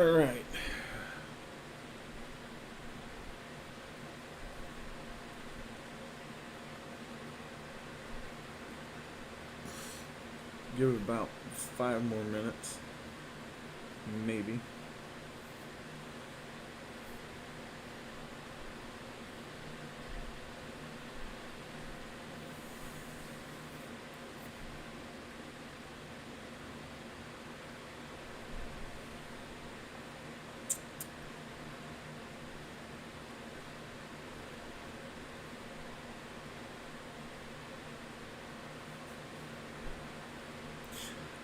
Alright. Give it about 5 more minutes. Maybe.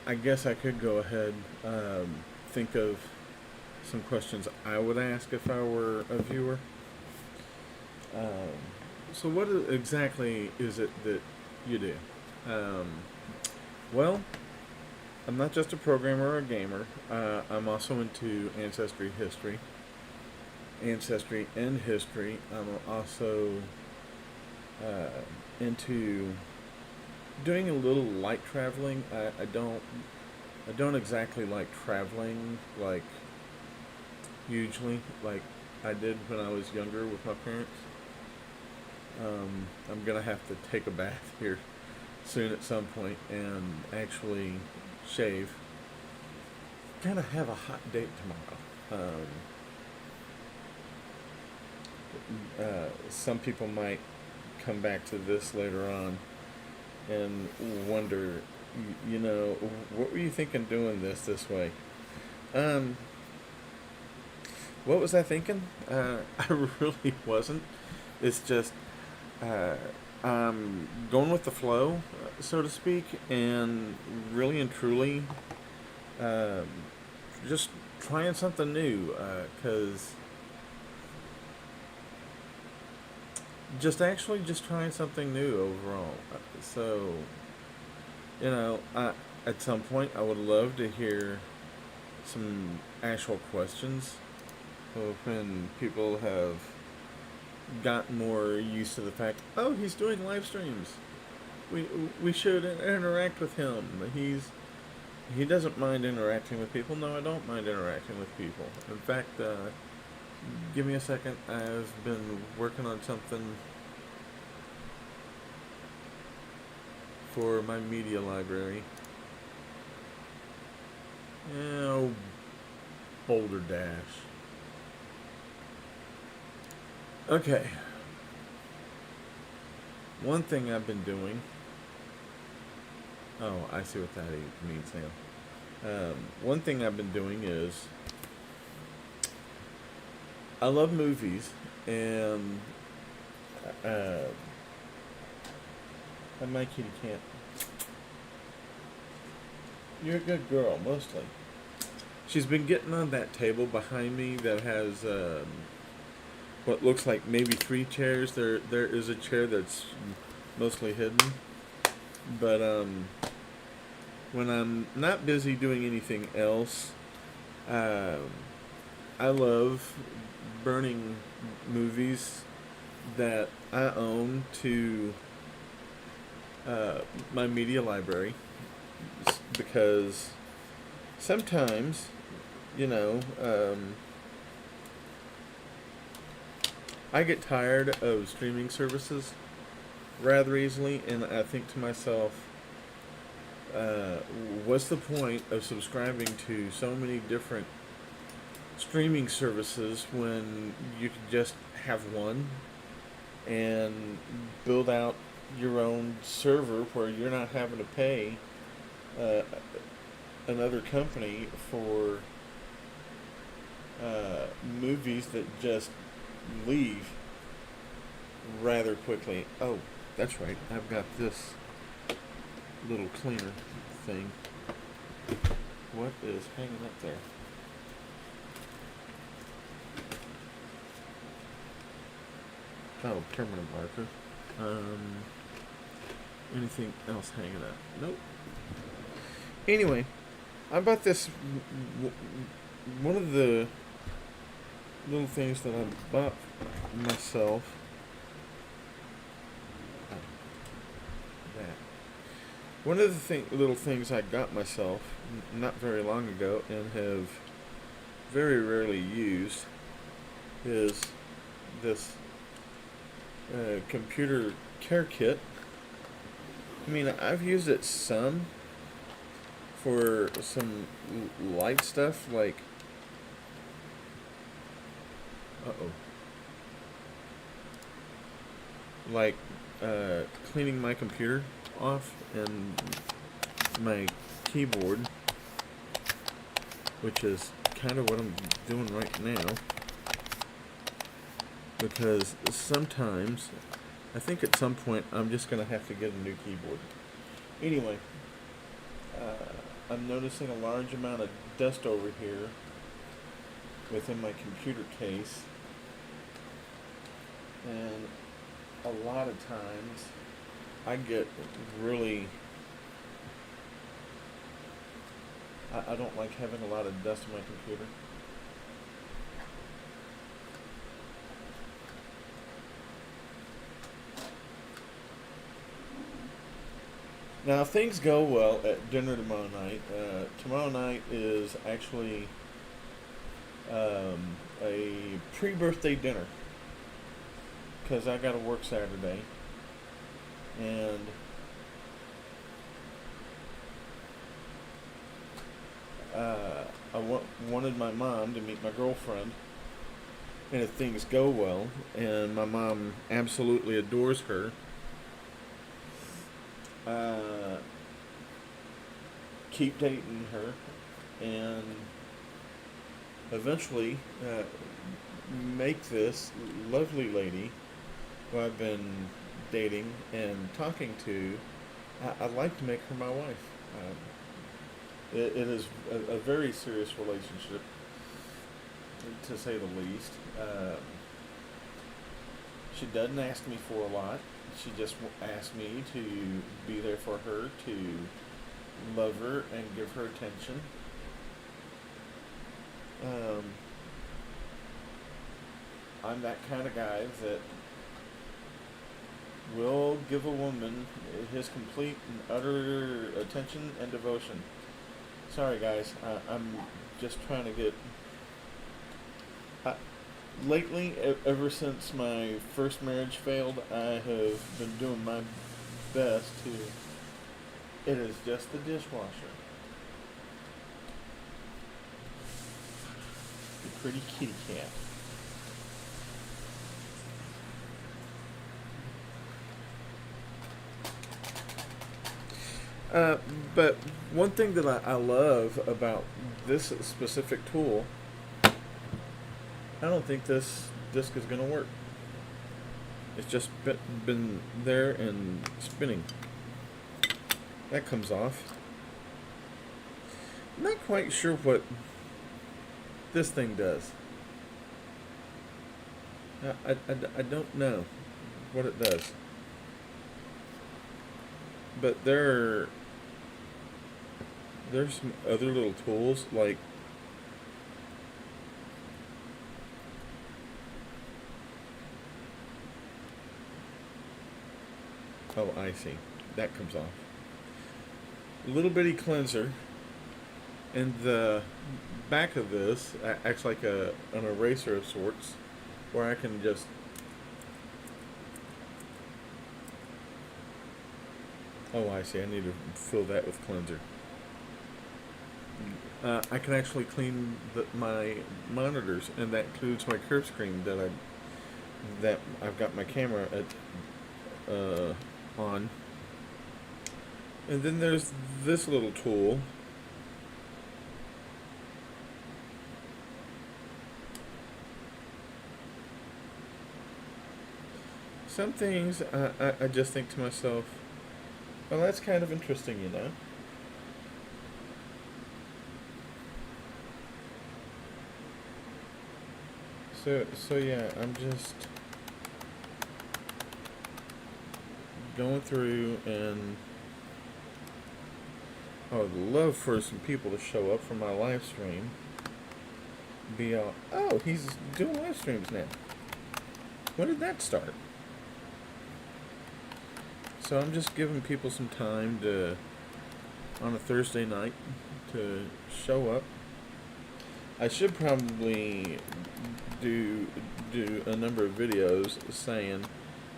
I guess I could go ahead, think of some questions I would ask if I were a viewer. Um, so, what exactly is it that you do? Um, well, I'm not just a programmer or a gamer. I'm also into ancestry and history. I'm also uh, into doing a little light traveling. I don't exactly like traveling like hugely like I did when I was younger with my parents. I'm gonna have to take a bath here soon at some point and actually shave. Gonna have a hot date tomorrow. Some people might come back to this later on and wonder, what were you thinking doing this way? Um, what was I thinking? I really wasn't. It's just uh, I'm going with the flow, so to speak, and really and truly, um, just trying something new. Because just trying something new overall. So, at some point, I would love to hear some actual questions when people have gotten more used to the fact, oh, he's doing live streams. We we should interact with him. He doesn't mind interacting with people. No, I don't mind interacting with people. In fact, give me a second. I've been working on something for my media library. Oh, Boulder Dash. Okay. One thing I've been doing. Oh, I see what that means now. One thing I've been doing is I love movies, and uh, my kitty can't. You're a good girl, mostly. She's been getting on that table behind me that has what looks like maybe 3 chairs. There is a chair that's mostly hidden, but when I'm not busy doing anything else, um, I love burning movies that I own to my media library because sometimes, you know, I get tired of streaming services rather easily, and I think to myself, uh, what's the point of subscribing to so many different streaming services when you can just have one and build out your own server where you're not having to pay uh, another company for movies that just leave rather quickly. Oh, that's right. I've got this little cleaner thing. What is hanging up there? Oh, permanent marker. Um, Anything else hanging up? Nope. Anyway, I bought this. One of the little things that I bought myself. Oh, that. One of the little things I got myself not very long ago and have very rarely used is this computer care kit. I mean, I've used it some for some light stuff, like uh-oh, like cleaning my computer off and my keyboard, which is kind of what I'm doing right now, because sometimes I think at some point I'm just going to have to get a new keyboard. Anyway, I'm noticing a large amount of dust over here within my computer case, and a lot of times I get really, I don't like having a lot of dust in my computer. Now, if things go well at dinner tomorrow night is actually a pre-birthday dinner, because I got to work Saturday, and wanted my mom to meet my girlfriend, and if things go well, and my mom absolutely adores her, keep dating her, and eventually make this lovely lady who I've been dating and talking to, I'd like to make her my wife. It is a very serious relationship, to say the least. She doesn't ask me for a lot. She just asks me to be there for her, to love her and give her attention. I'm that kind of guy that will give a woman his complete and utter attention and devotion. Sorry, guys, I'm just trying to get. Lately, ever since my first marriage failed, I have been doing my best to. It is just the dishwasher. The pretty kitty cat. But one thing that I love about this specific tool, I don't think this disc is going to work. It's just been there and spinning. That comes off. I'm not quite sure what this thing does. I don't know what it does. But there's some other little tools, like oh, I see. That comes off. A little bitty cleanser, and the back of this acts like an eraser of sorts, where I can just oh, I see. I need to fill that with cleanser. I can actually clean my monitors, and that includes my curve screen that I've got my camera on. And then there's this little tool. Some things I just think to myself, well, that's kind of interesting, you know. So yeah, I'm just going through, and I would love for some people to show up for my live stream. Be all, oh, he's doing live streams now. When did that start? So I'm just giving people some time on a Thursday night, to show up. I should probably do a number of videos saying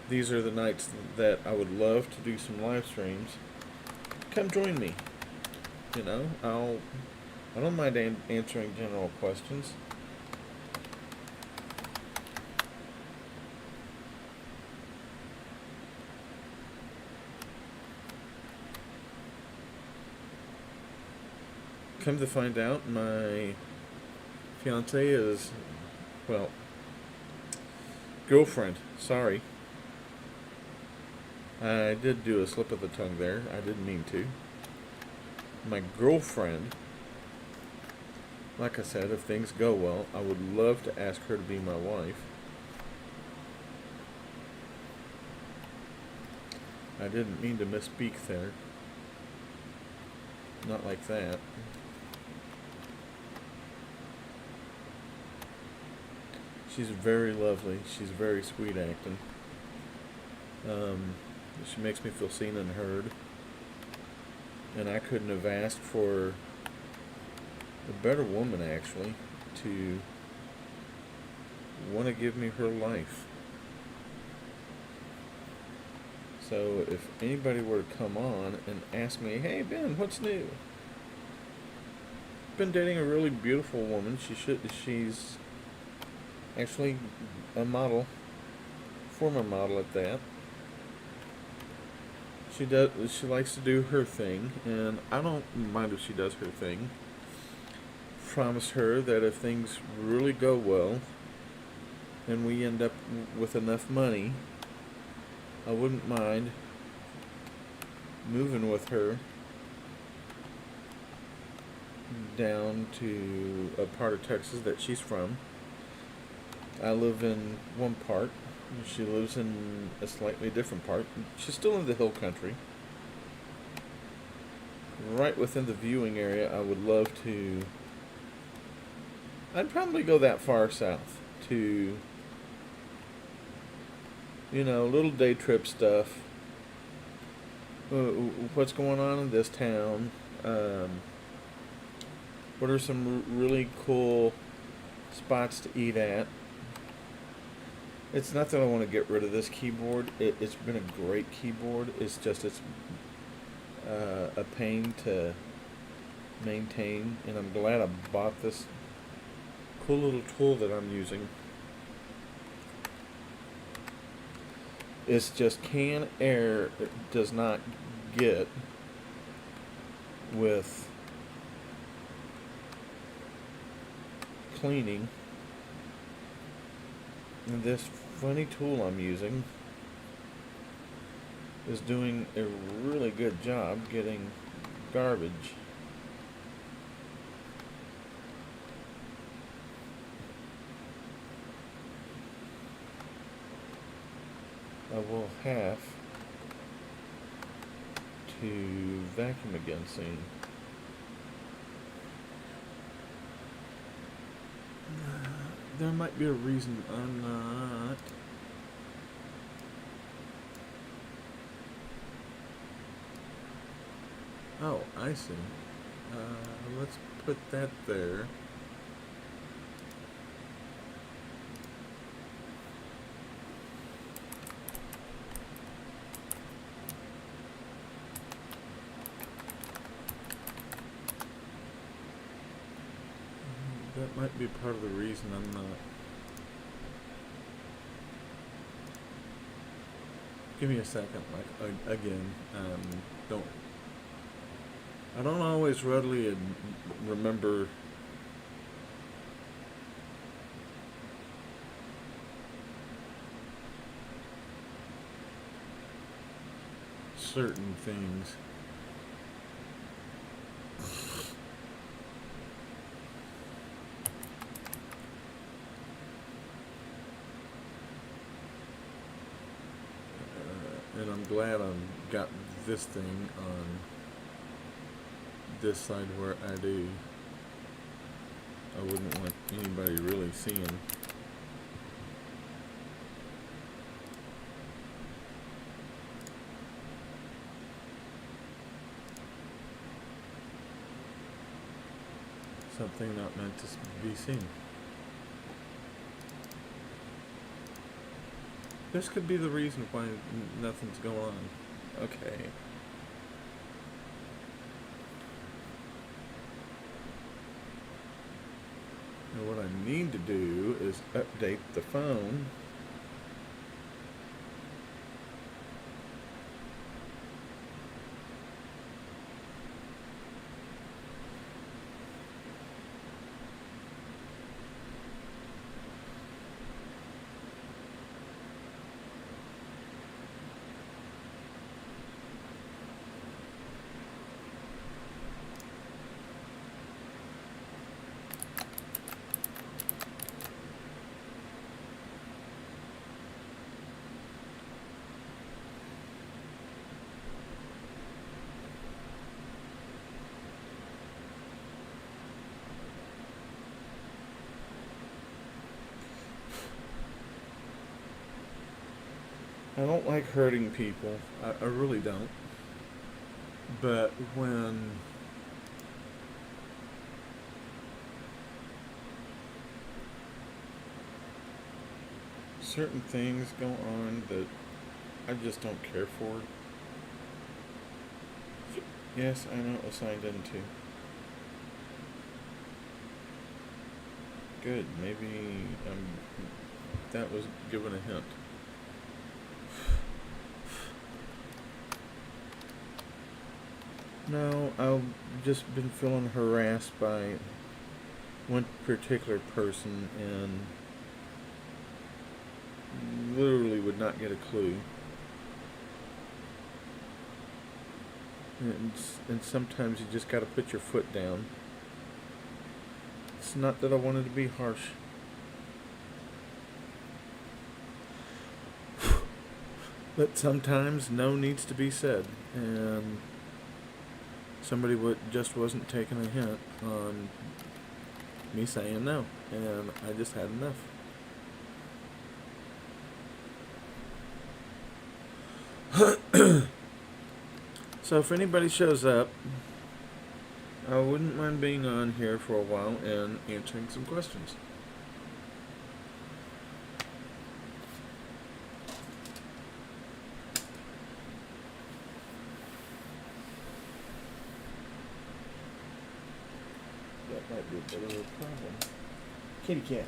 these are the nights that I would love to do some live streams. Come join me. You know, I don't mind answering general questions. Come to find out, my fiance is, well, girlfriend. Sorry. I did do a slip of the tongue there. I didn't mean to. My girlfriend, like I said, if things go well, I would love to ask her to be my wife. I didn't mean to misspeak there. Not like that. She's very lovely. She's very sweet acting. She makes me feel seen and heard. And I couldn't have asked for a better woman, actually, to want to give me her life. So if anybody were to come on and ask me, hey Ben, what's new? Been dating a really beautiful woman. She's actually a model, former model at that. She likes to do her thing, and I don't mind if she does her thing. Promise her that if things really go well and we end up with enough money, I wouldn't mind moving with her down to a part of Texas that she's from. I live in one part. She lives in a slightly different part. She's still in the hill country. Right within the viewing area, I would love to... I'd probably go that far south to, you know, little day trip stuff. What's going on in this town? What are some really cool spots to eat at? It's not that I want to get rid of this keyboard. It's been a great keyboard. It's just it's a pain to maintain, and I'm glad I bought this cool little tool that I'm using. It's just can air does not get with cleaning. And this funny tool I'm using is doing a really good job getting garbage. I will have to vacuum again soon. There might be a reason I'm not. Oh, I see. Let's put that there. That might be part of the reason I'm not. Give me a second, like, again, I don't always readily remember certain things. And I'm glad I've got this thing on this side where I do. I wouldn't want anybody really seeing. Something not meant to be seen. This could be the reason why nothing's going on. Okay. And what I need to do is update the phone. I don't like hurting people. I really don't. But when certain things go on that I just don't care for. Yes, I know it was signed into. Good, maybe that was given a hint. No, I've just been feeling harassed by one particular person and literally would not get a clue. And sometimes you just gotta put your foot down. It's not that I wanted to be harsh. But sometimes no needs to be said. And somebody just wasn't taking a hint on me saying no. And I just had enough. So if anybody shows up, I wouldn't mind being on here for a while and answering some questions. That might be a bit of a problem. Kitty cat.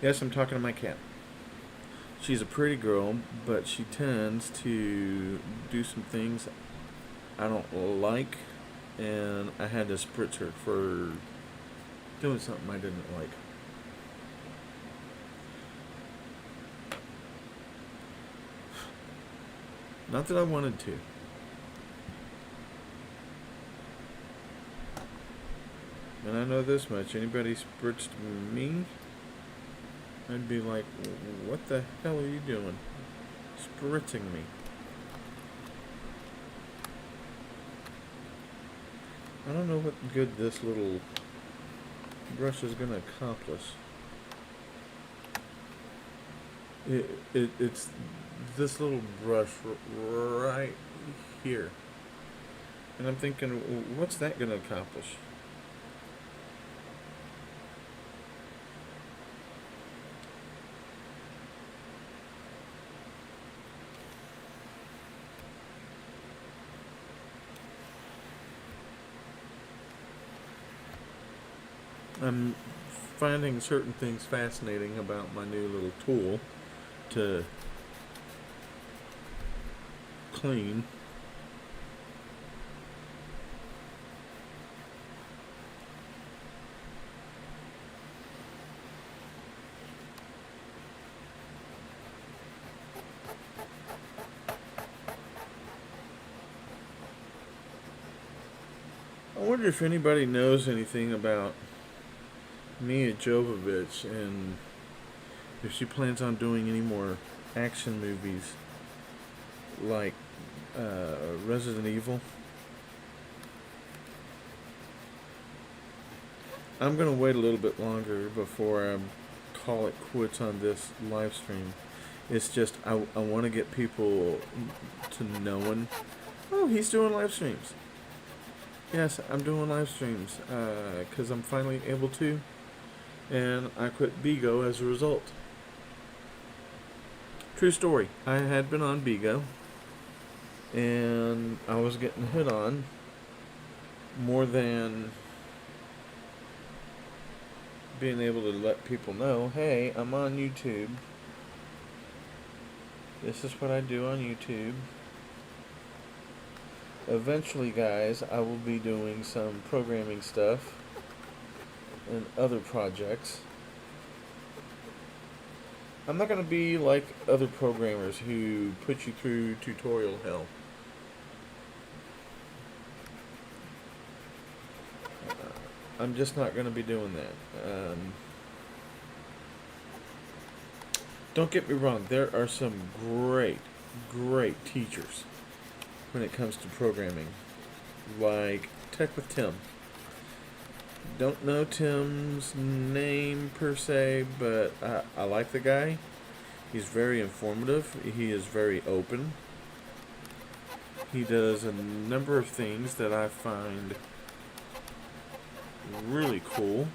Yes, I'm talking to my cat. She's a pretty girl, but she tends to do some things I don't like, and I had to spritz her for doing something I didn't like. Not that I wanted to. And I know this much, anybody spritzed me, I'd be like, what the hell are you doing? Spritzing me. I don't know what good this little brush is going to accomplish. It's this little brush right here. And I'm thinking, what's that going to accomplish? I'm finding certain things fascinating about my new little tool to clean. I wonder if anybody knows anything about Mia Jovovich and if she plans on doing any more action movies like Resident Evil. I'm going to wait a little bit longer before I call it quits on this live stream. It's just I want to get people to knowing, oh, he's doing live streams. Yes, I'm doing live streams because I'm finally able to, and I quit Bigo as a result. True story. I had been on Bigo, and I was getting hit on more than being able to let people know, hey, I'm on YouTube. This is what I do on YouTube. Eventually, guys, I will be doing some programming stuff and other projects. I'm not going to be like other programmers who put you through tutorial hell. I'm just not going to be doing that. Don't get me wrong, there are some great teachers when it comes to programming, like Tech with Tim. Don't know Tim's name per se, but I like the guy. He's very informative. He is very open. He does a number of things that I find really cool.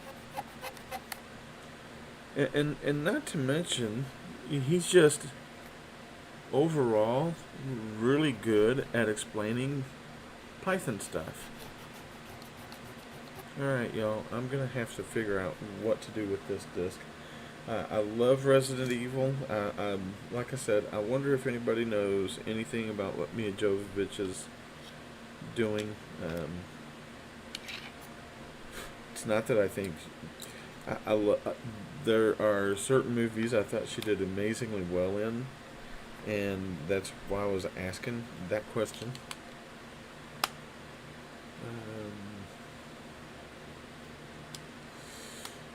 And not to mention, he's just overall really good at explaining Python stuff. Alright, y'all, I'm going to have to figure out what to do with this disc. I love Resident Evil. Like I said, I wonder if anybody knows anything about what Mia Jovovich is doing. It's not that I think... there are certain movies I thought she did amazingly well in, and that's why I was asking that question.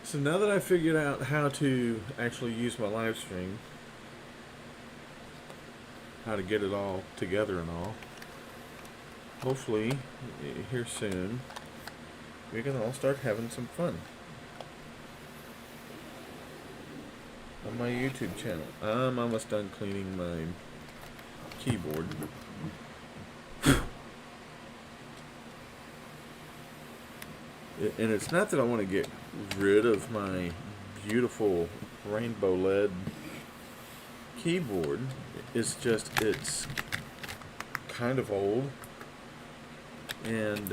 So now that I figured out how to actually use my live stream, how to get it all together and all, hopefully here soon we can all start having some fun on my YouTube channel. I'm almost done cleaning my keyboard. And it's not that I want to get rid of my beautiful rainbow LED keyboard. It's just, it's kind of old. And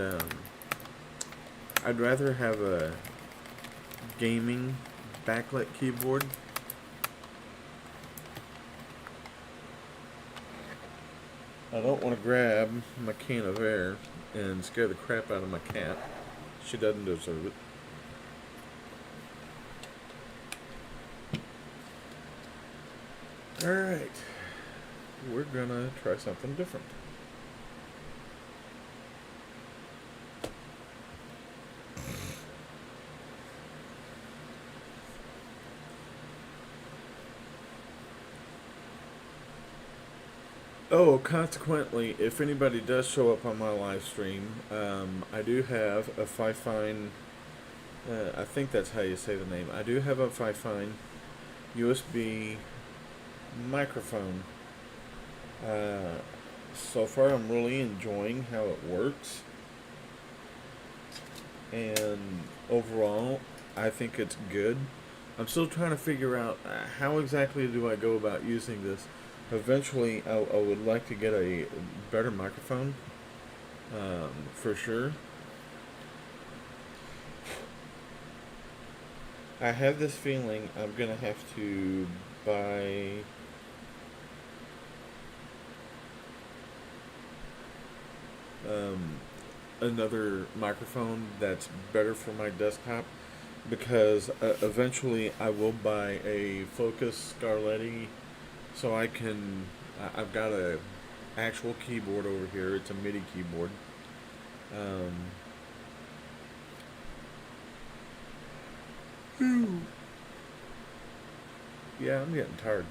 I'd rather have a gaming backlit keyboard. I don't want to grab my can of air and scare the crap out of my cat. She doesn't deserve it. Alright. We're gonna try something different. Oh, consequently, if anybody does show up on my live stream, I do have a Fifine, I think that's how you say the name. I do have a Fifine USB microphone. So far I'm really enjoying how it works. And overall, I think it's good. I'm still trying to figure out how exactly do I go about using this. Eventually, I would like to get a better microphone, for sure. I have this feeling I'm going to have to buy another microphone that's better for my desktop, because eventually I will buy a Focus Scarletti. So I can, I've got a actual keyboard over here. It's a MIDI keyboard. Yeah, I'm getting tired.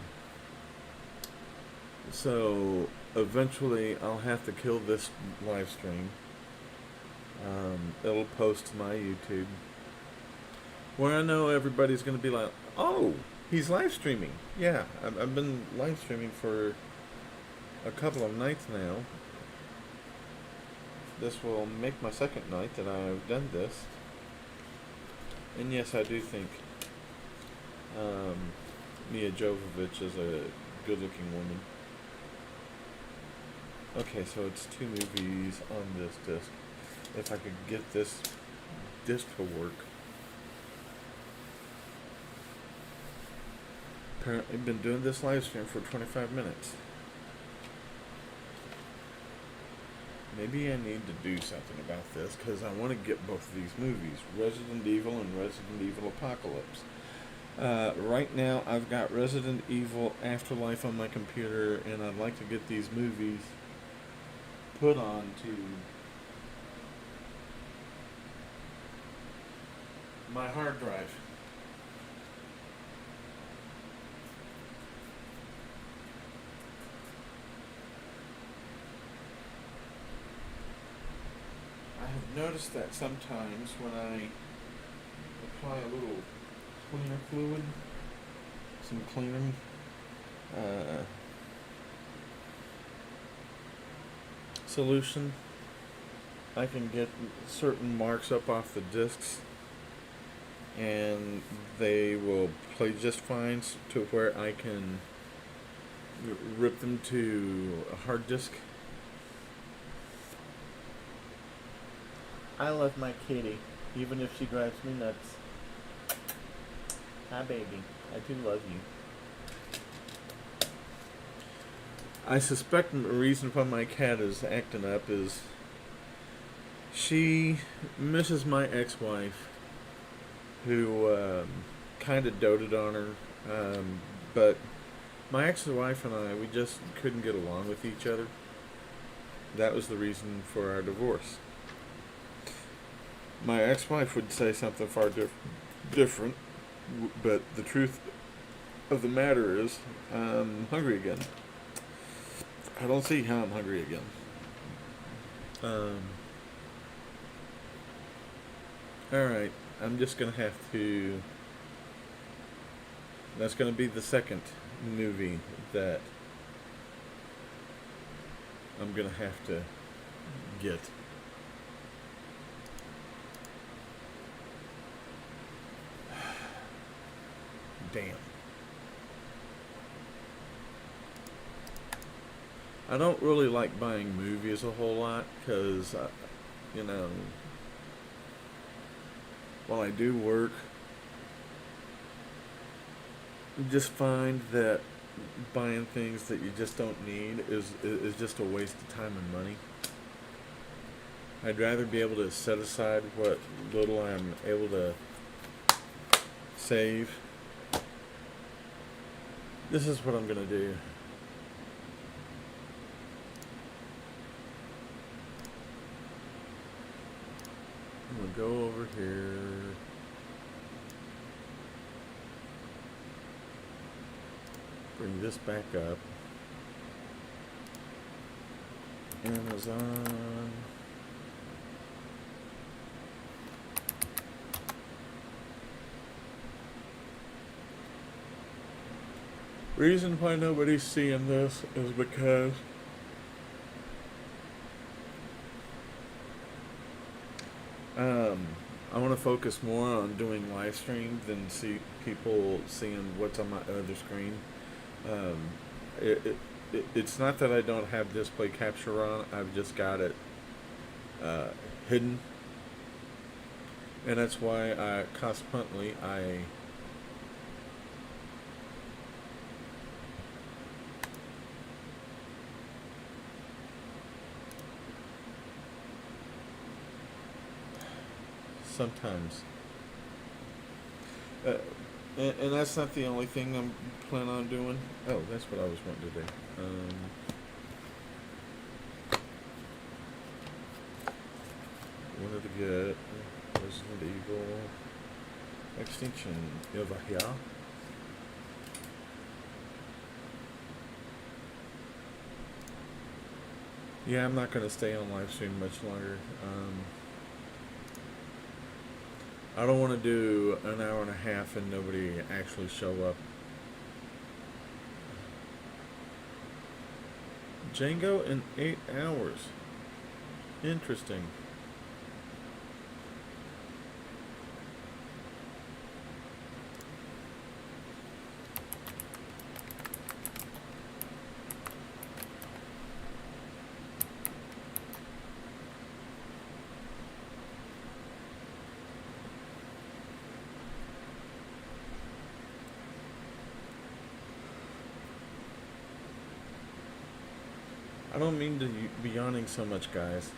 So eventually I'll have to kill this live stream. It'll post to my YouTube, where I know everybody's going to be like, oh, he's live streaming. Yeah, I've been live streaming for a couple of nights now. this will make my second night that I've done this. And yes, I do think um, Mia Jovovich is a good-looking woman. Okay, so it's 2 movies on this disc. If I could get this disc to work. Apparently been doing this live stream for 25 minutes. Maybe I need to do something about this because I want to get both of these movies, Resident Evil and Resident Evil Apocalypse. Right now I've got Resident Evil Afterlife on my computer, and I'd like to get these movies put on to my hard drive. I have noticed that sometimes when I apply a little cleaner fluid, some cleaner, solution, I can get certain marks up off the discs, and they will play just fine to where I can rip them to a hard disk. I love my kitty, even if she drives me nuts. Hi, baby. I do love you. I suspect the reason why my cat is acting up is she misses my ex-wife, who kind of doted on her, but my ex-wife and I, we just couldn't get along with each other. That was the reason for our divorce. My ex-wife would say something far different, but the truth of the matter is, I'm hungry again. I don't see how I'm hungry again. Alright, I'm just gonna have to... That's gonna be the second movie that I'm gonna have to get. Damn. I don't really like buying movies a whole lot because, you know, while I do work, I just find that buying things that you just don't need is just a waste of time and money. I'd rather be able to set aside what little I'm able to save. This is what I'm gonna do. I'm gonna go over here. Bring this back up. Amazon. Reason why nobody's seeing this is because I want to focus more on doing live streams than see people seeing what's on my other screen. It's not that I don't have display capture on. I've just got it hidden, and that's why consequently I sometimes. And that's not the only thing I'm planning on doing. Oh, that's what I was wanting to do. Wanted to get Resident Evil Extinction over here. Yeah, I'm not going to stay on live stream much longer. I don't want to do an hour and a half and nobody actually show up. Django in 8 hours. Interesting. I don't mean to be yawning so much, guys.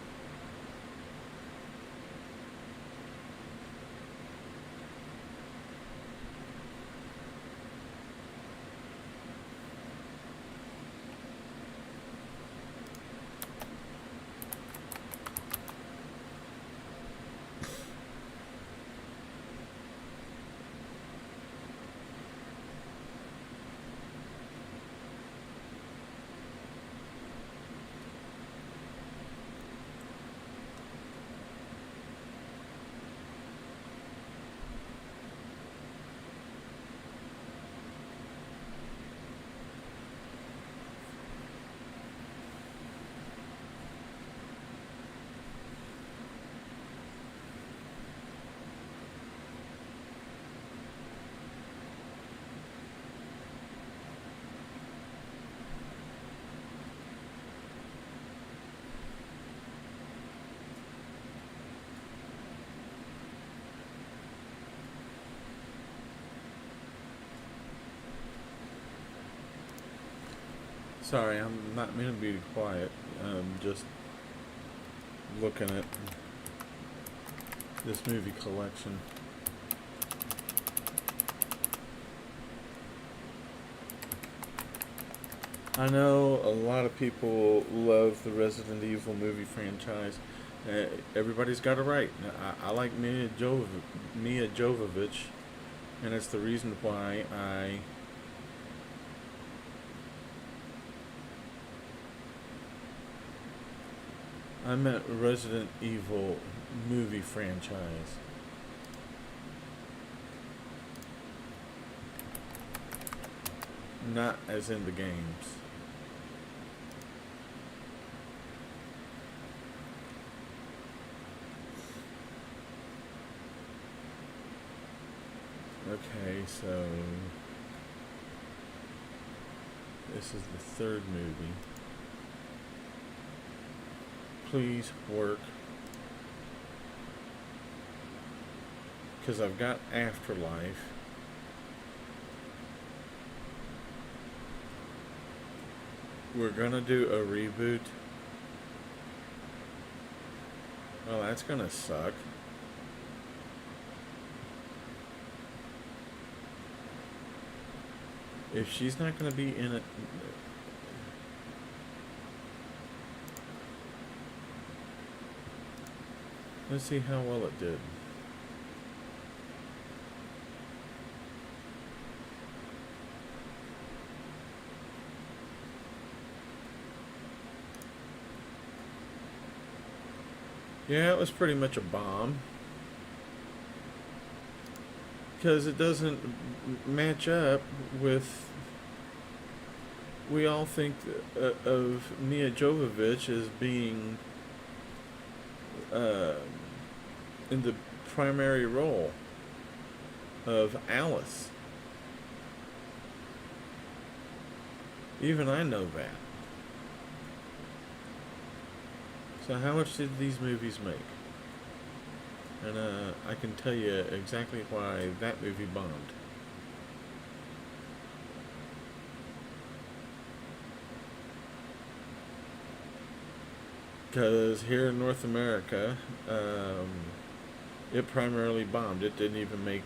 Sorry, I'm not meant to be quiet. I'm just looking at this movie collection. I know a lot of people love the Resident Evil movie franchise. Everybody's got it right. I like Mia Jovovich, and it's the reason why I meant Resident Evil movie franchise. Not as in the games. Okay, so this is the third movie. Please work. Because I've got Afterlife. We're gonna do a reboot. Well, that's gonna suck. If she's not gonna be in it. Let's see how well it did. Yeah, it was pretty much a bomb. Because it doesn't match up with. We all think of Mia Jovovich as being in the primary role of Alice. Even I know that. So how much did these movies make? And I can tell you exactly why that movie bombed. Because here in North America, it primarily bombed. It didn't even make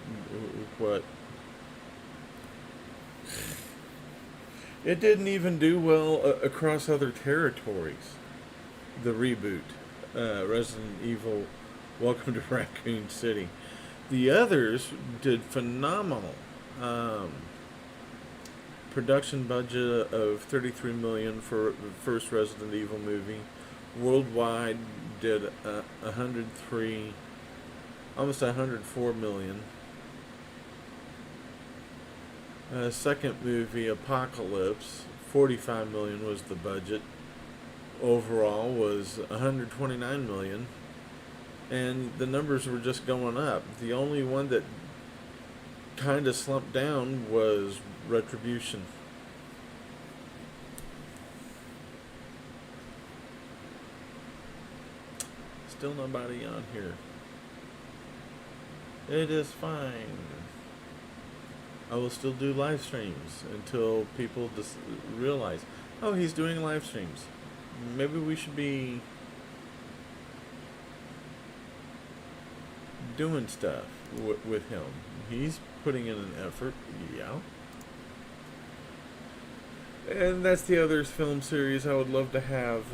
what... It didn't even do well across other territories. The reboot, Resident Evil Welcome to Raccoon City. The others did phenomenal. Production budget of $33 million for the first Resident Evil movie. Worldwide did 103, almost 104 million. Second movie, Apocalypse, 45 million was the budget. overall was 129 million, and the numbers were just going up. The only one that kind of slumped down was Retribution. Still nobody on here. It is fine. I will still do live streams until people just realize, oh, he's doing live streams. Maybe we should be doing stuff with him. He's putting in an effort, yeah. And that's the other film series I would love to have.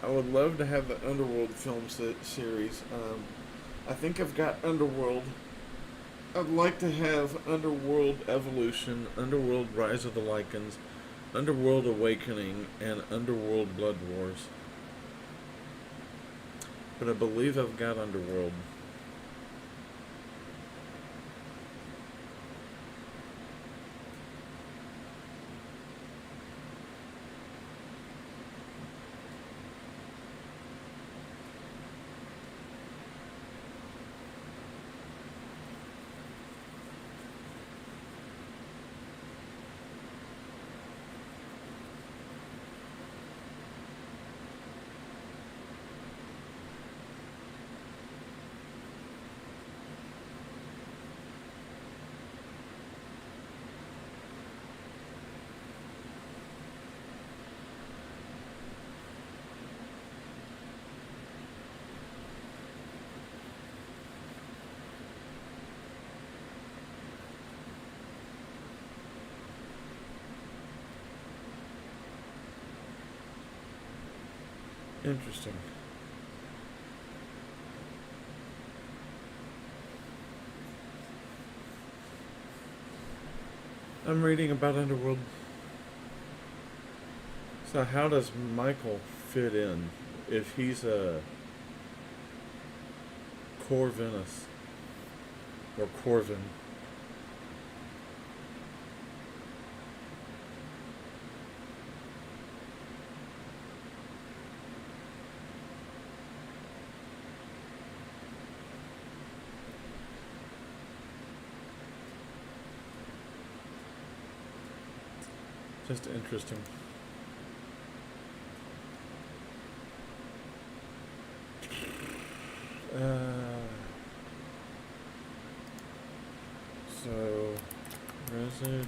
I would love to have the Underworld film series. I think I've got Underworld. I'd like to have Underworld Evolution, Underworld Rise of the Lycans, Underworld Awakening, and Underworld Blood Wars. But I believe I've got Underworld. Interesting. I'm reading about Underworld. So how does Michael fit in if he's a Corvinus or Corvin? Just interesting. So, Resident.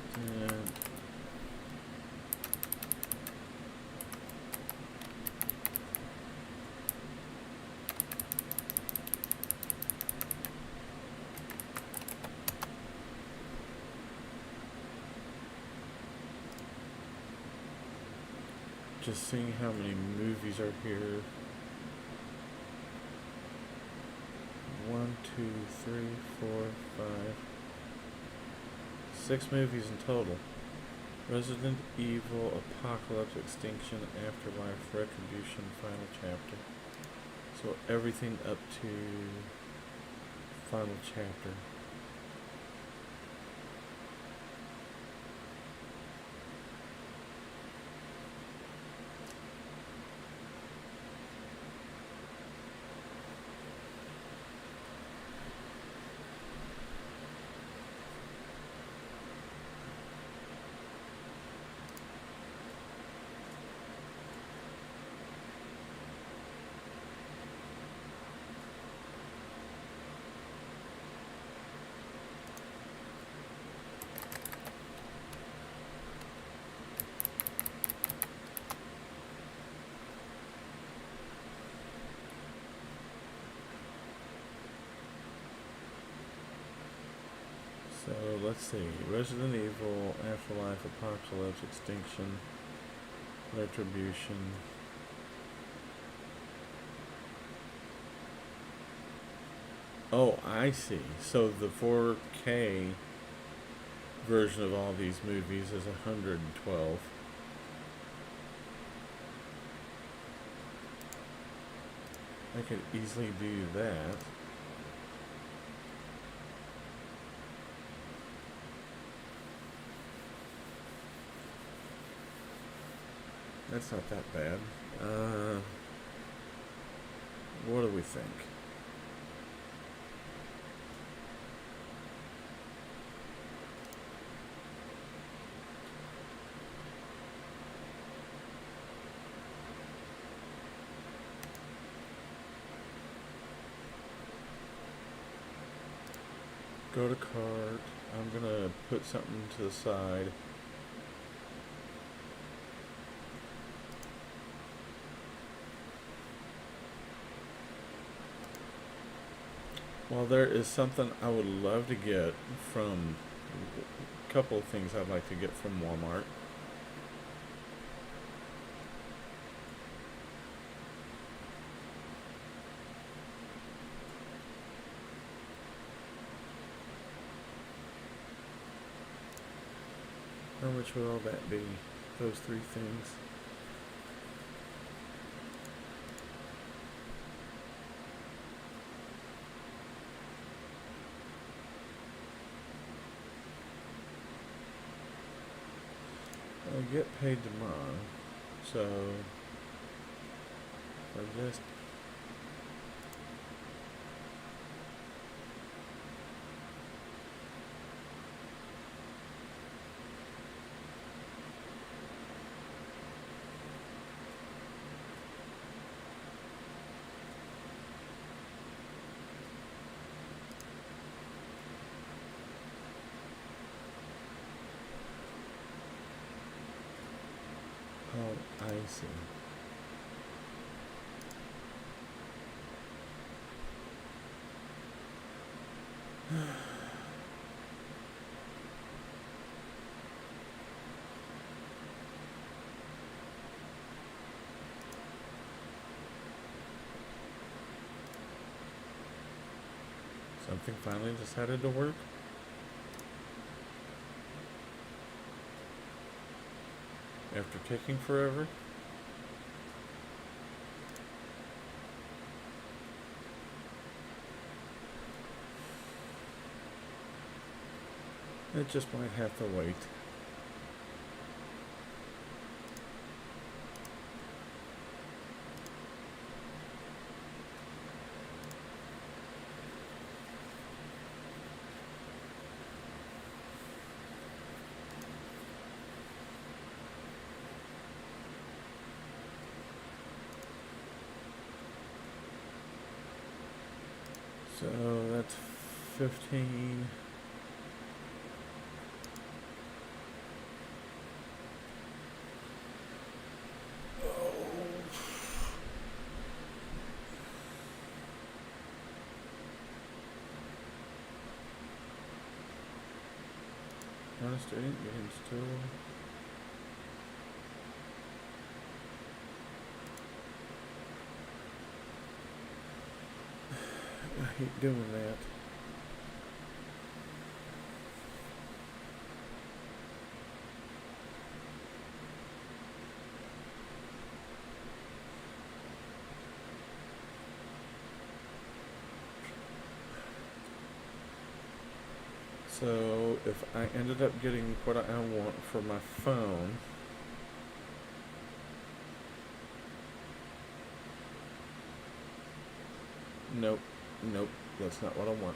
Just seeing how many movies are here. 1, 2, 3, 4, 5, 6 movies in total. Resident Evil, Apocalypse, Extinction, Afterlife, Retribution, Final Chapter. So everything up to Final Chapter. So let's see. Resident Evil, Afterlife, Apocalypse, Extinction, Retribution. Oh, I see. So the 4K version of all these movies is 112. I could easily do that. That's not that bad. Uh, what do we think? Go to cart. I'm gonna put something to the side. Well, there is something I would love to get from a couple of things I'd like to get from Walmart. How much would all that be? Those three things. I get paid tomorrow, so I just I see. Something finally decided to work. After taking forever. It just might have to wait. So that's 15. Honest student, you can still. I hate doing that. So if I ended up getting what I want for my phone, nope, nope, that's not what I want.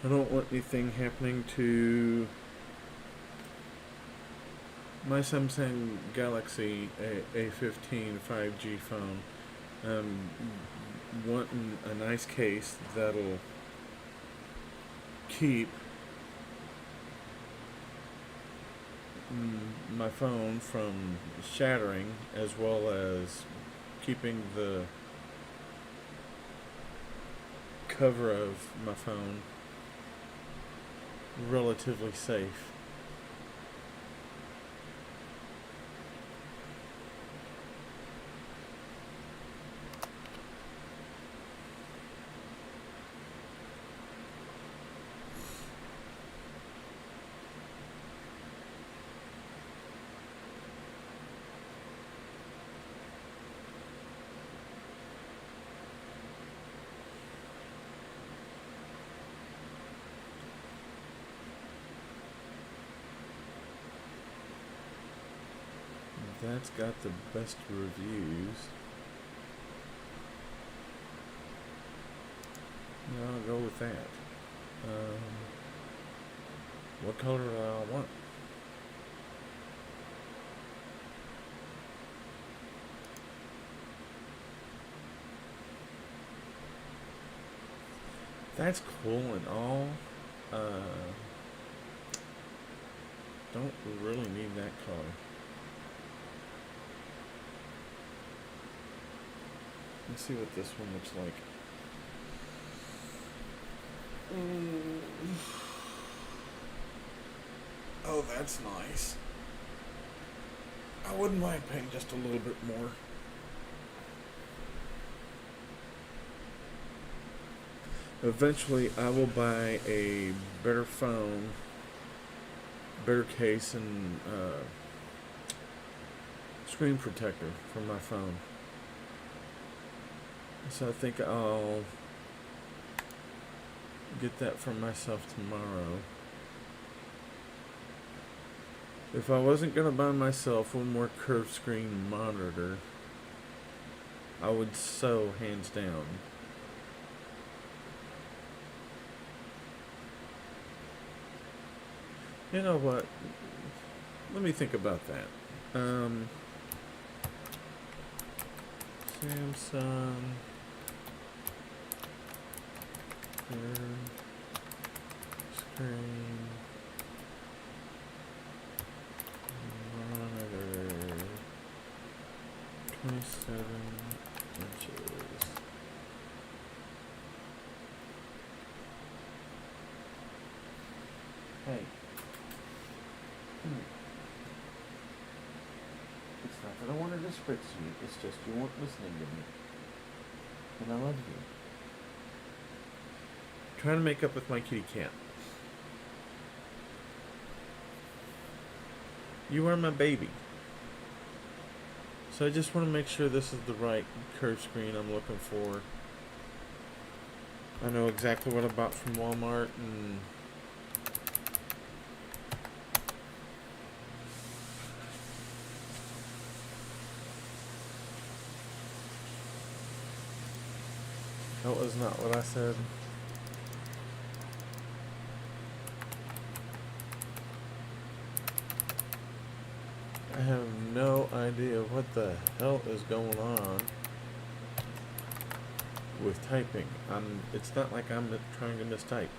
I don't want anything happening to my Samsung Galaxy A15 5G phone. Wanting a nice case that'll keep my phone from shattering, as well as keeping the cover of my phone relatively safe. That's got the best reviews. Yeah, I'll go with that. What color do I want? That's cool and all. Don't really need that color. Let's see what this one looks like. Oh, that's nice. I wouldn't mind paying just a little bit more. Eventually, I will buy a better phone, better case, and screen protector for my phone. So I think I'll get that for myself tomorrow. If I wasn't going to buy myself one more curved screen monitor, I would so hands down. You know what? Let me think about that. Samsung curved screen monitor, 27 inches. Hey. It's not that I want to disrespect you, it's just you weren't listening to me. And I love you. Trying to make up with my kitty cat. You are my baby. So I just want to make sure this is the right curved screen I'm looking for. I know exactly what I bought from Walmart, and that was not what I said. I have no idea what the hell is going on with typing. It's not like I'm trying to mistype.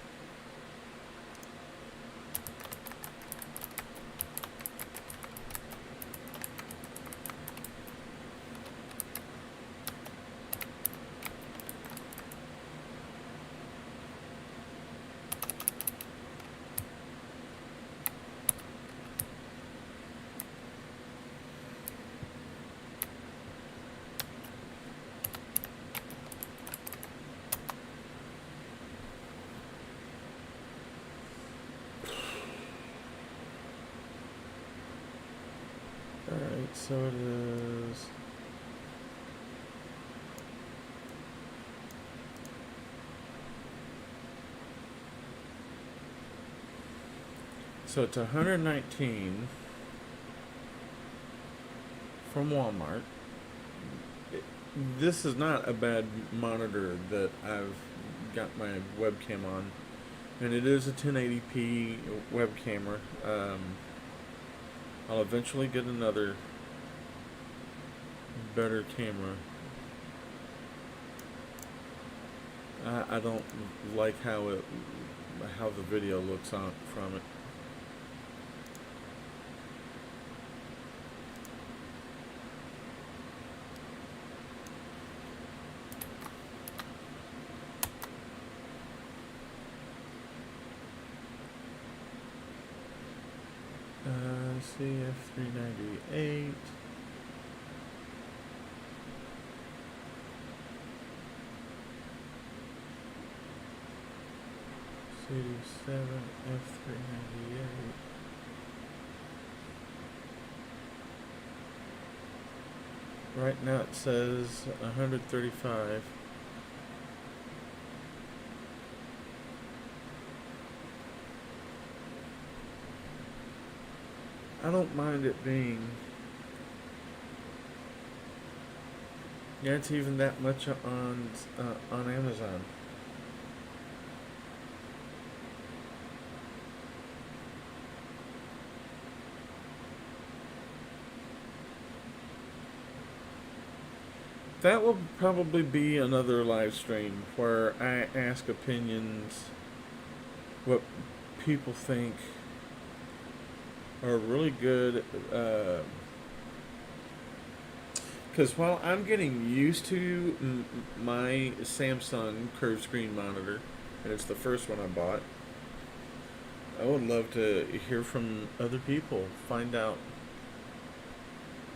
Alright, so it is. So it's 119 from Walmart. This is not a bad monitor that I've got my webcam on, and it is a 1080p web camera. I'll eventually get another better camera. I don't like how the video looks on from it. CF398. CD7 F398. Right now it says 135. I don't mind it being. Yeah, it's even that much on Amazon. That will probably be another live stream where I ask opinions, what people think are really good. Because while I'm getting used to my Samsung curved screen monitor, and it's the first one I bought, I would love to hear from other people, find out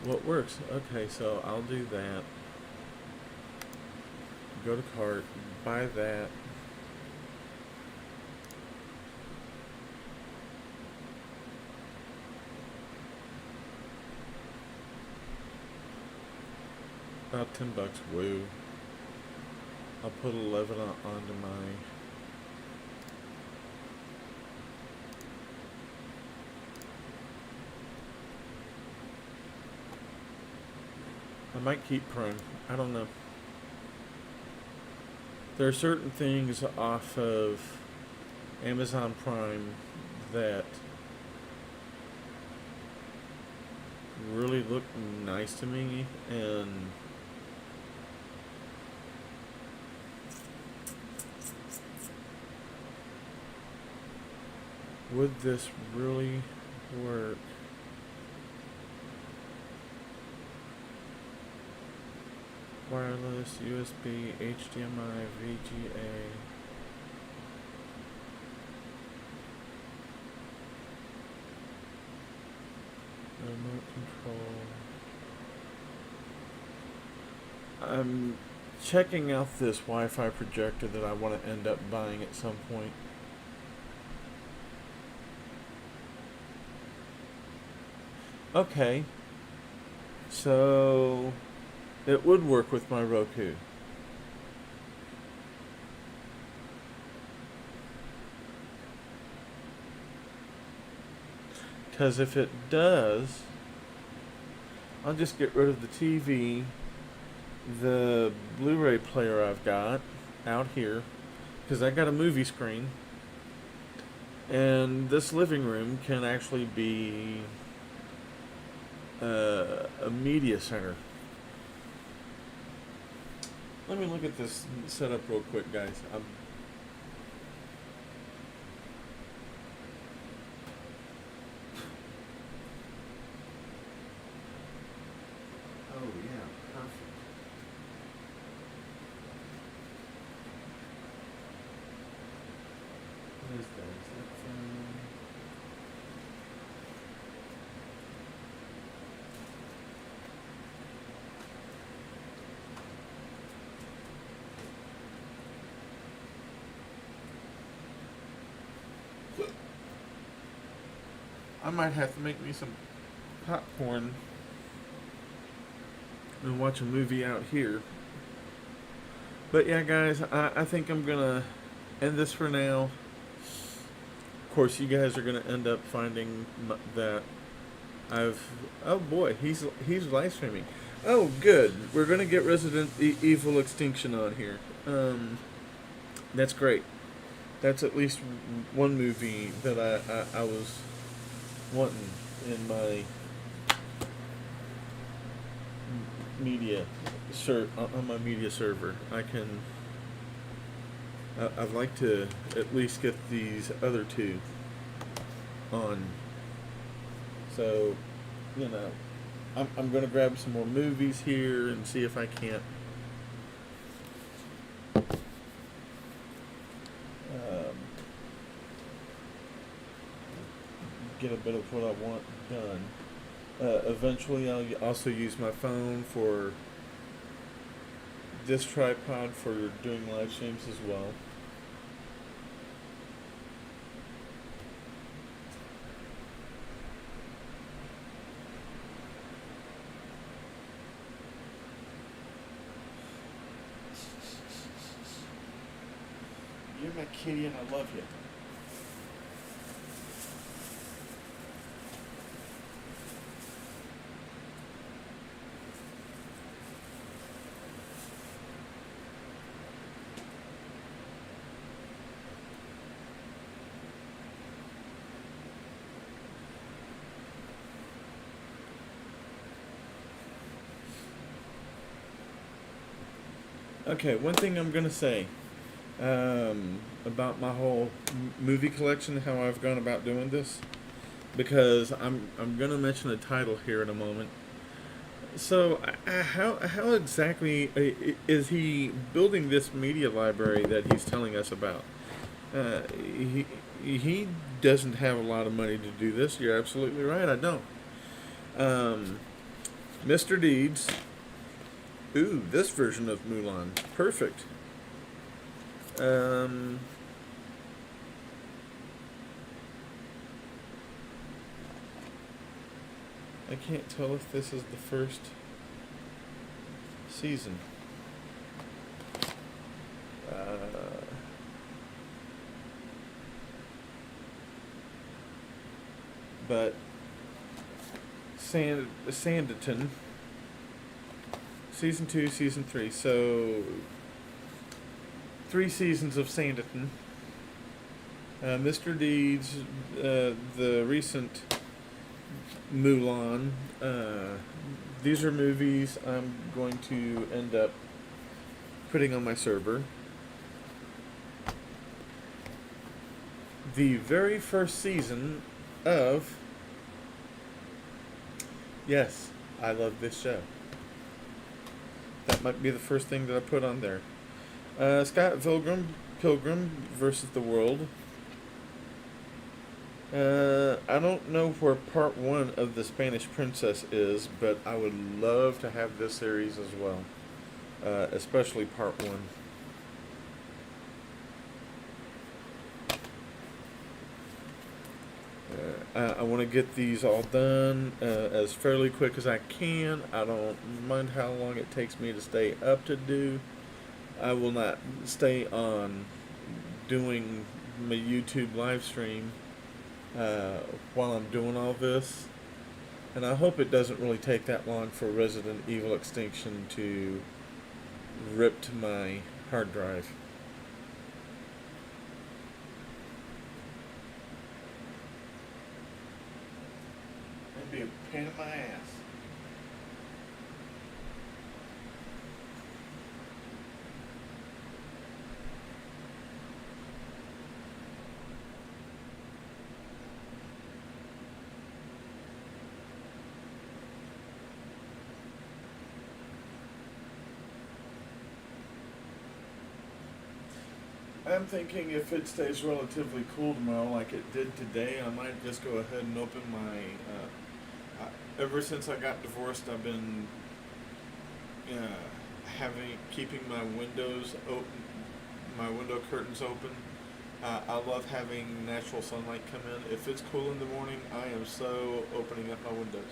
what works. Okay, so I'll do that. Go to cart, buy that. About $10, woo. I'll put 11 onto my. I might keep Prime. I don't know. There are certain things off of Amazon Prime that really look nice to me, and would this really work? Wireless, USB, HDMI, VGA. Remote control. I'm checking out this Wi-Fi projector that I want to end up buying at some point. Okay. So it would work with my Roku. Because if it does, I'll just get rid of the TV, the Blu-ray player I've got out here, because I got a movie screen, and this living room can actually be a media center. Let me look at this setup real quick, guys. Oh yeah, perfect. What is that? Is that I might have to make me some popcorn and watch a movie out here. But yeah, guys, I think I'm gonna end this for now. Of course, you guys are gonna end up finding that I've. Oh boy, he's live streaming. Oh, good. We're gonna get Resident Evil Extinction on here. That's great. That's at least one movie that I was wanting in my media on my media server. I'd like to at least get these other two on. So, you know, I'm gonna grab some more movies here and see if I can't get a bit of what I want done. Eventually, I'll also use my phone for this tripod for doing live streams as well. You're my kitty and I love you. Okay, one thing I'm gonna say about my whole movie collection, how I've gone about doing this, because I'm gonna mention a title here in a moment. So, how exactly is he building this media library that he's telling us about? Uh, he he doesn't have a lot of money to do this. You're absolutely right. I don't. Um, Mr. Deeds. Ooh, this version of Mulan. Perfect. Um, I can't tell if this is the first season. Uh, but Sanditon, season 2, season 3. So 3 seasons of Sanditon. Mr. Deeds, the recent Mulan. These are movies I'm going to end up putting on my server. The very first season of. Yes, I love this show. That might be the first thing that I put on there. Scott Pilgrim versus the World. I don't know where part 1 of The Spanish Princess is, but I would love to have this series as well. Especially part 1. I want to get these all done as fairly quick as I can. I don't mind how long it takes me to stay up to do. I will not stay on doing my YouTube live stream while I'm doing all this. And I hope it doesn't really take that long for Resident Evil Extinction to rip to my hard drive. That'd be a pain in my ass. I'm thinking if it stays relatively cool tomorrow like it did today, I might just go ahead and open my... ever since I got divorced, I've been keeping my windows open, my window curtains open. I love having natural sunlight come in. If it's cool in the morning, I am so opening up my windows.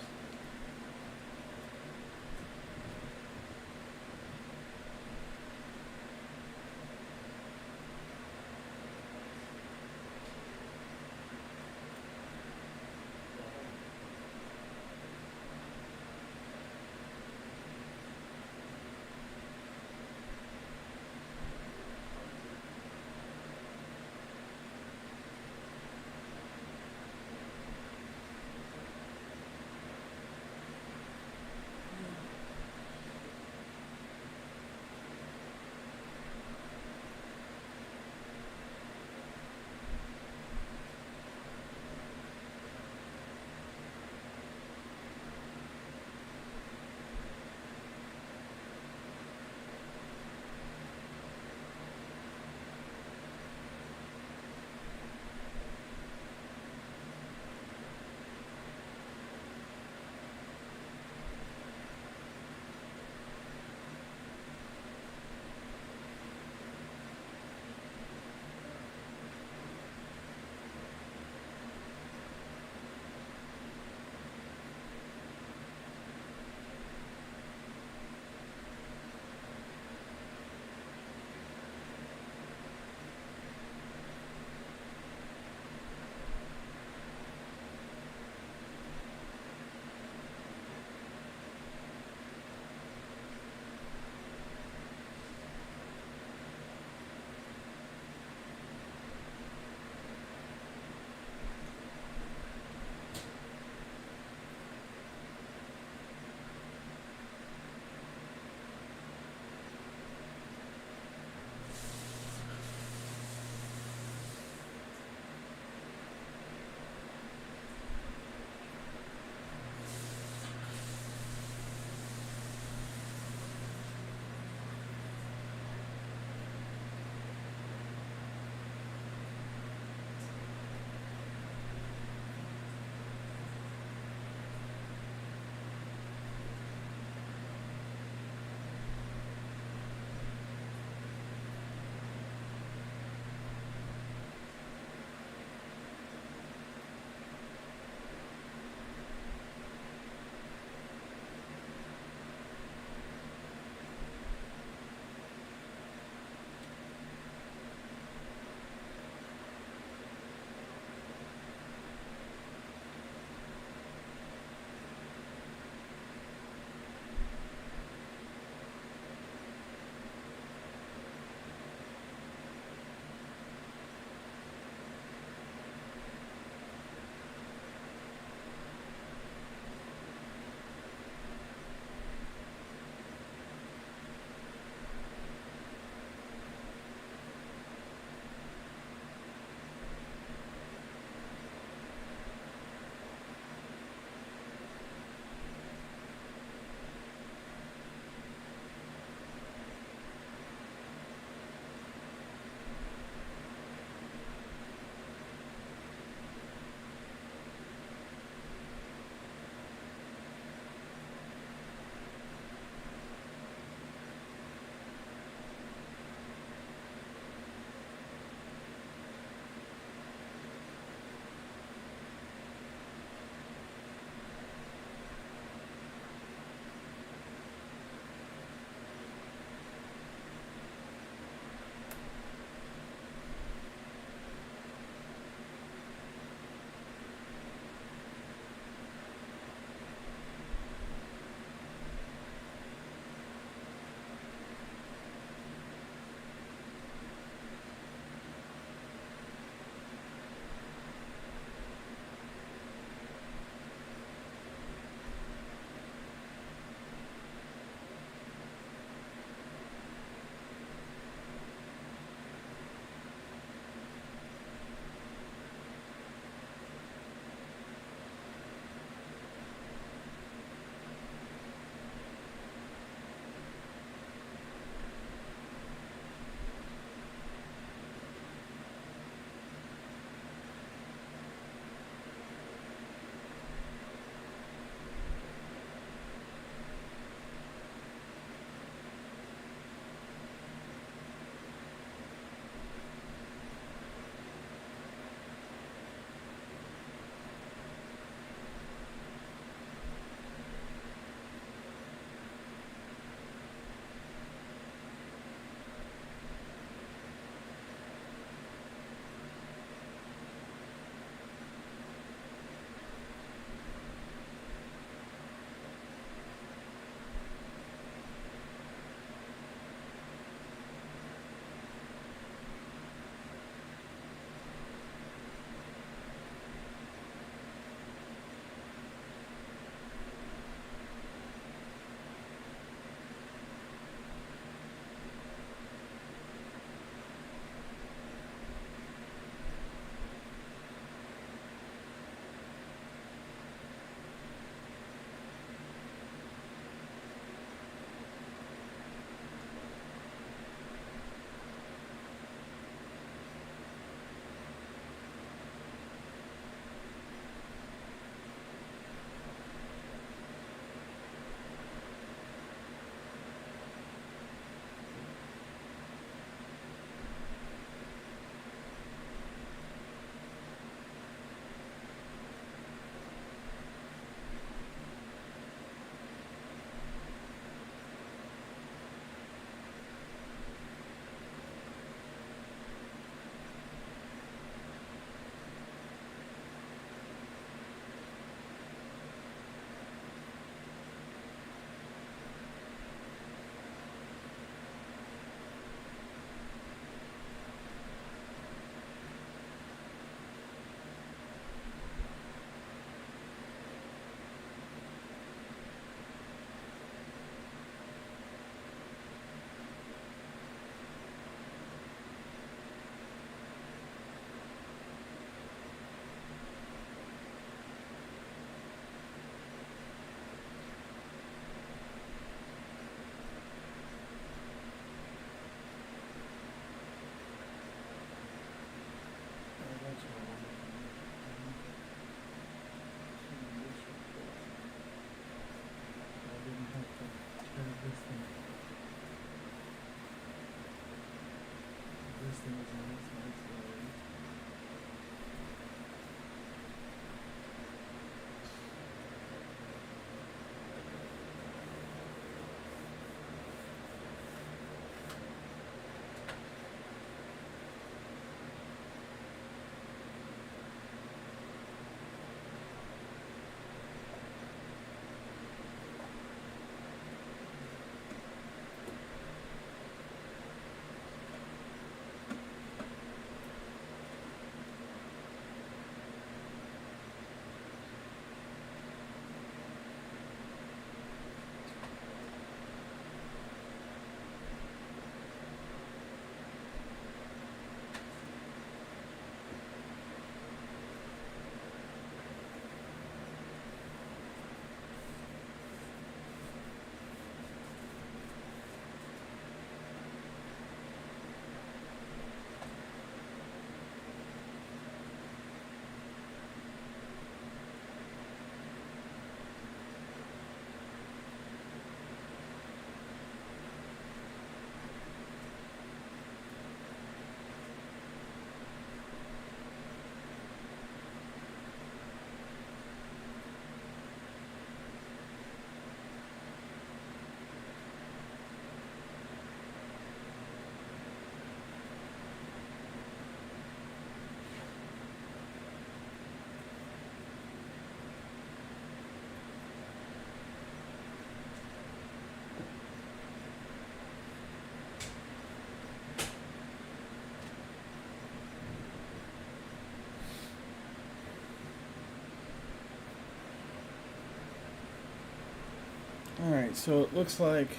Alright, so it looks like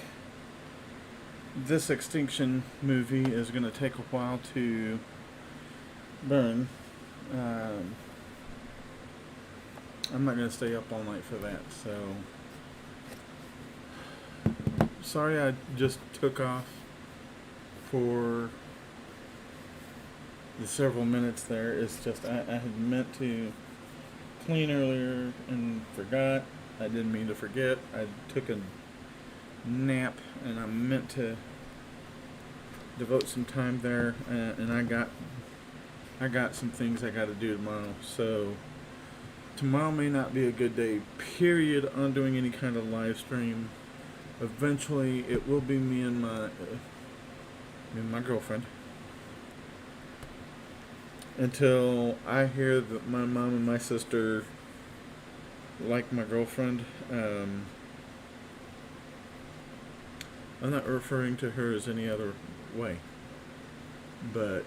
this Extinction movie is going to take a while to burn. I'm not going to stay up all night for that, so sorry I just took off for the several minutes there. It's just I had meant to clean earlier and forgot. I didn't mean to forget. I took a nap and I meant to devote some time there, and I got some things I got to do tomorrow. So tomorrow may not be a good day, period, on doing any kind of live stream. Eventually, it will be me and my girlfriend. Until I hear that my mom and my sister like my girlfriend. I'm not referring to her as any other way. But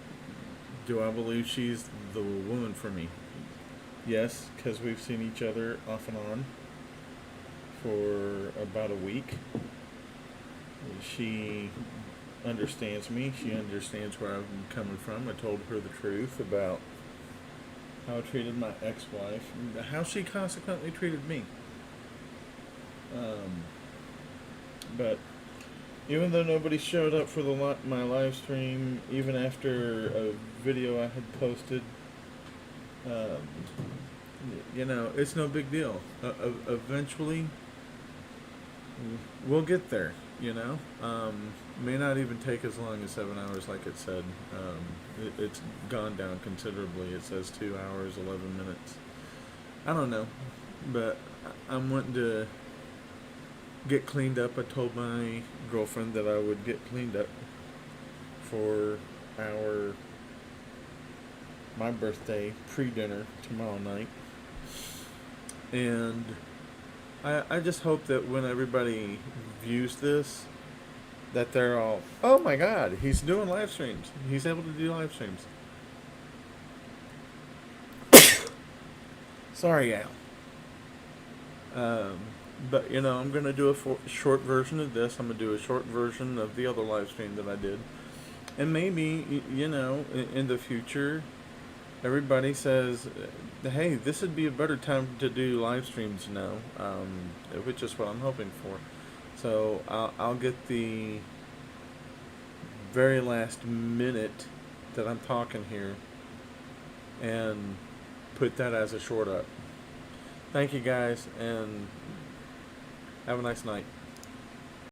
do I believe she's the woman for me? Yes, because we've seen each other off and on for about a week. She understands me. She understands where I'm coming from. I told her the truth about how I treated my ex-wife, and how she consequently treated me. But even though nobody showed up for my live stream, even after a video I had posted, it's no big deal. Eventually, we'll get there. May not even take as long as 7 hours, like it said. It's gone down considerably. It says 2 hours, 11 minutes. I don't know, but I'm wanting to get cleaned up. I told my girlfriend that I would get cleaned up for my birthday pre-dinner tomorrow night. And I just hope that when everybody views this, that they're all, oh my God, he's doing live streams. He's able to do live streams. Sorry, Al. But, I'm going to do a short version of this. I'm going to do a short version of the other live stream that I did. And maybe, in the future, everybody says, hey, this would be a better time to do live streams now, which is what I'm hoping for. So I'll get the very last minute that I'm talking here and put that as a short up. Thank you guys, and have a nice night.